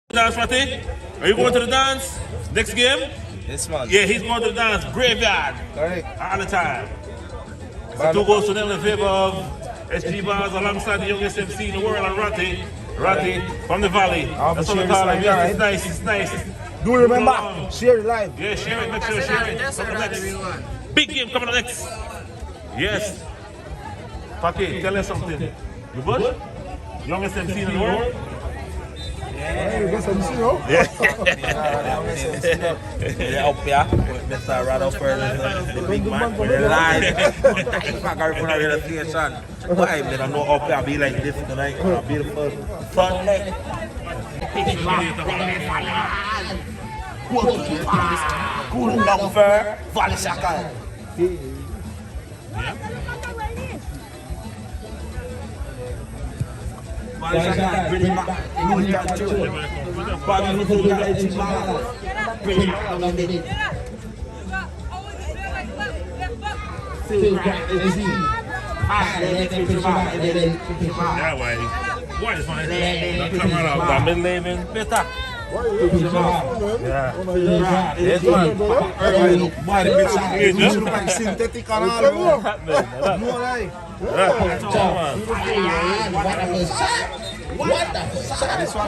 Dance, Matty? Are you going to the dance? Next game? Yes, man. Yeah, he's going to the dance. Graveyard. Correct. All the time. So 2 goals to them in favor of SG Bars alongside the youngest MC in the world, and Ratty from the Valley. That's what we call him. Yes, it's nice, it's nice. Do remember, share it live. Yeah, share it, make sure you share it. Coming up next. Big game coming up next. Yes. Paki, tell us something. You good? Youngest MC in the world? Yeah, MC, no? Yeah. Up here, Mr. Radoffer, the big man, we're live. DYFA Garifuna Wabagari. Why they don't know up here be like this tonight? A beautiful Sunday. Cool number, Valley Shaka. Bring back, bring back to it. Bobby, we think that it's bring it back a minute. Yeah, why? Why is my come out? I've been living better. Yeah. Yes, man. Synthetic and all. No lie. What the shot? This one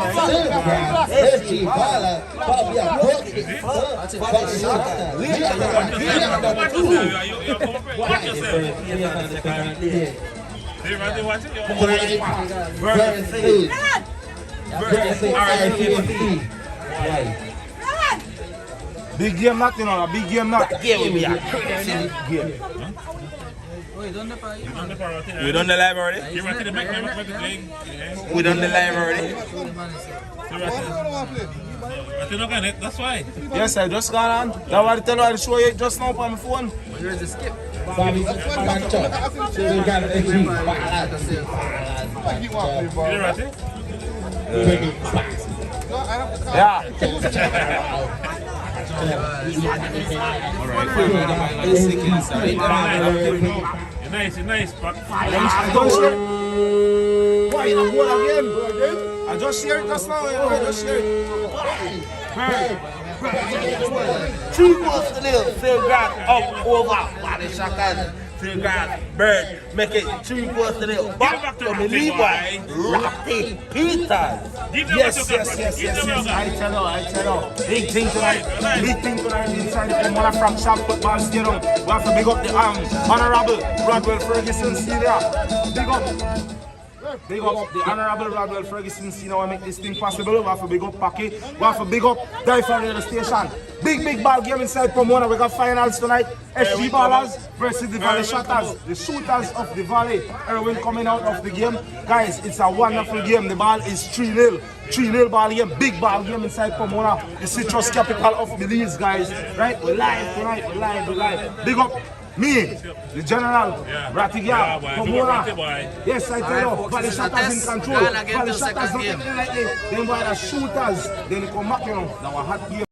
Big game not, you know, big game not. Game will be a crazy game. We done the live already? We done the live already? That's why. Yes, I just got on. That's what I tell you, I'll show you just now on my phone. Here's the skip. Yeah. You're nice, but Why you not go again? I just shared it just now. I just shared it. 3 goals to 0. Phil Grant up over Valley Shaka. Phil Grant, Bird, make it 3 goals to 0. Back to the lead boy, Ratty Peters. Yes. I tell you. Big thing tonight inside the Pomona from Shop Football Stadium. We have to big up the Honorable Rodwell Ferguson Senior. Big up the Honorable Rodwell Ferguson Senior who make this thing possible. We have to big up Paki. We have to big up DYFA Radio Station. Big ball game inside Pomona. We got finals tonight. SG Ballers versus the Valley Shotters. The shooters of the Valley. Erwin coming out of the game. Guys, it's a wonderful game. The ball is 3-0. 3-0 ball game. Big ball game inside Pomona. The citrus capital of Belize, guys. Right? We're live tonight. We're live. Big up me, the General, Ratiga, Pomona. Yes, I tell you, Valley Shotters in control. Valley Shotters don't take it lightly. Then by the shooters, then they come back, you know. Now a hot game.